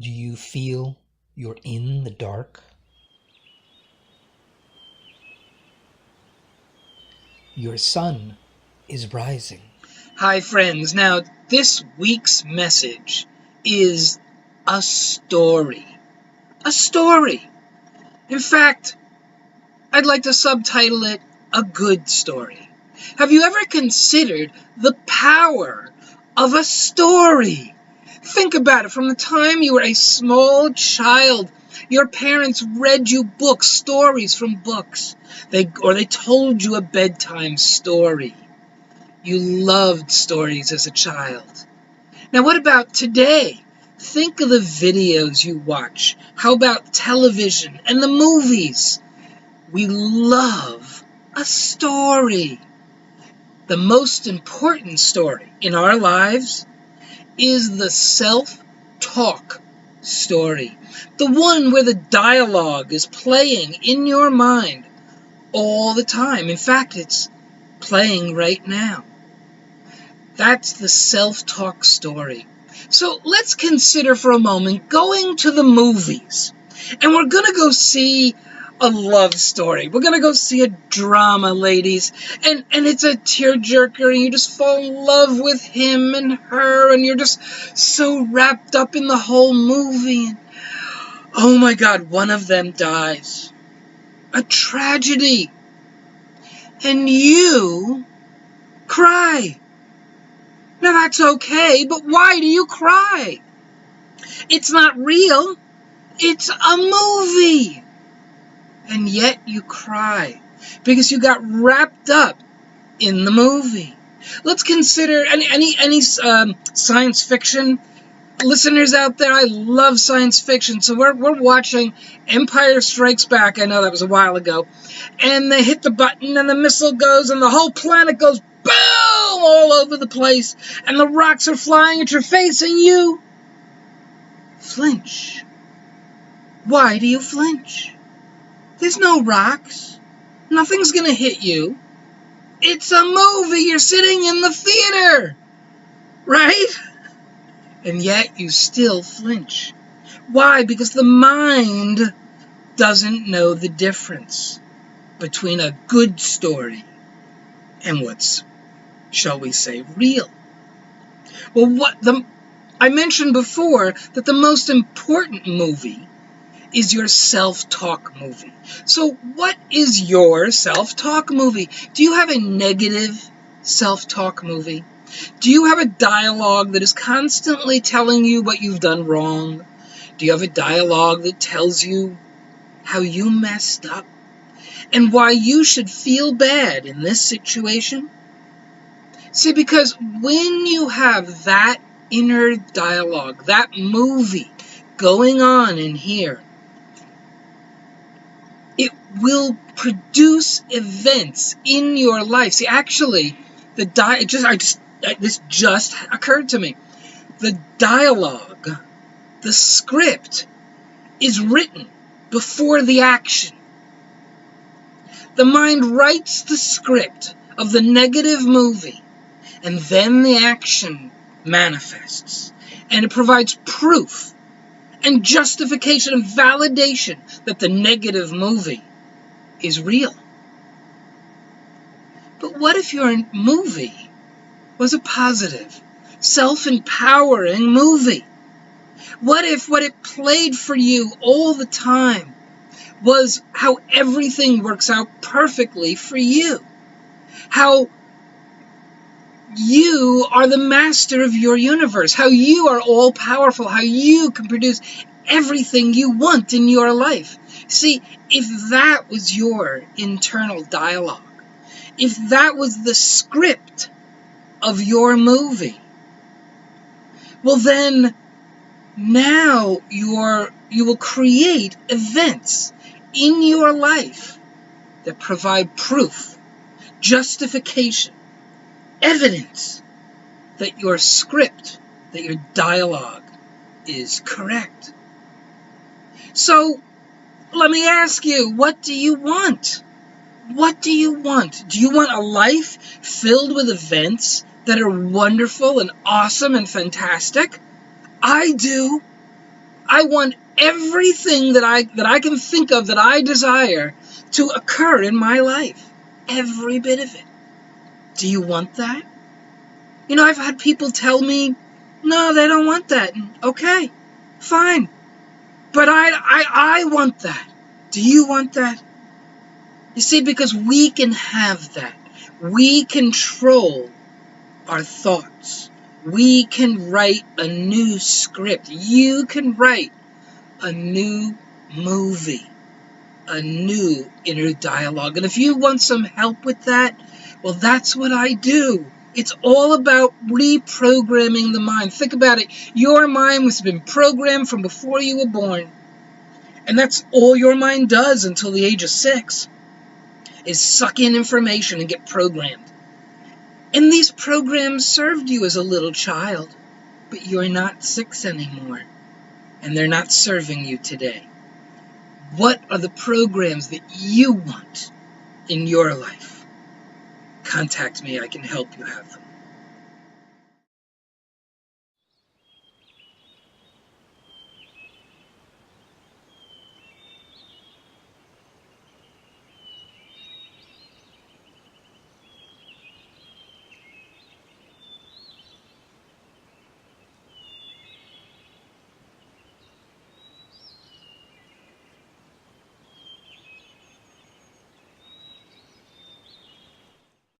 Do you feel you're in the dark? Your sun is rising. Hi, friends. Now, this week's message is a story. A story. In fact, I'd like to subtitle it A Good Story. Have you ever considered the power of a story? Think about it. From the time you were a small child, your parents read you books, stories from books. They told you a bedtime story. You loved stories as a child. Now, what about today? Think of the videos you watch. How about television and the movies? We love a story. The most important story in our lives is the self-talk story. The one where the dialogue is playing in your mind all the time. In fact, it's playing right now. That's the self-talk story. So let's consider for a moment going to the movies. And we're going to go see a love story. We're going to go see a drama, ladies. And it's a tearjerker, and you just fall in love with him and her, and you're just so wrapped up in the whole movie. And, oh my God, one of them dies. A tragedy. And you cry. Now that's okay, but why do you cry? It's not real. It's a movie. And yet you cry because you got wrapped up in the movie. Let's consider any science fiction listeners out there. I love science fiction, so we're watching Empire Strikes Back. I know that was a while ago, and they hit the button, and the missile goes, and the whole planet goes boom all over the place, and the rocks are flying at your face, and you flinch. Why do you flinch? There's no rocks. Nothing's going to hit you. It's a movie. You're sitting in the theater, right? And yet you still flinch. Why? Because the mind doesn't know the difference between a good story and what's, shall we say, real. Well, I mentioned before that the most important movie is your self-talk movie. So what is your self-talk movie? Do you have a negative self-talk movie? Do you have a dialogue that is constantly telling you what you've done wrong? Do you have a dialogue that tells you how you messed up and why you should feel bad in this situation? See, because when you have that inner dialogue, that movie going on in here, it will produce events in your life. See, actually, this just occurred to me. The dialogue, the script, is written before the action. The mind writes the script of the negative movie, and then the action manifests. And it provides proof and justification and validation that the negative movie is real. But what if your movie was a positive, self-empowering movie? What if what it played for you all the time was how everything works out perfectly for you? How you are the master of your universe, how you are all-powerful, how you can produce everything you want in your life. See, if that was your internal dialogue, if that was the script of your movie, well then, now you will create events in your life that provide proof, justification, evidence that your script, that your dialogue is correct. So, let me ask you, what do you want? What do you want? Do you want a life filled with events that are wonderful and awesome and fantastic? I do. I want everything that I can think of that I desire to occur in my life. Every bit of it. Do you want that? You know, I've had people tell me, no, they don't want that. Okay, fine. But I want that. Do you want that? You see, because we can have that. We control our thoughts. We can write a new script. You can write a new movie, a new inner dialogue. And if you want some help with that, well, that's what I do. It's all about reprogramming the mind. Think about it. Your mind has been programmed from before you were born. And that's all your mind does until the age of 6, is suck in information and get programmed. And these programs served you as a little child, but you're not 6 anymore. And they're not serving you today. What are the programs that you want in your life? Contact me. I can help you have them.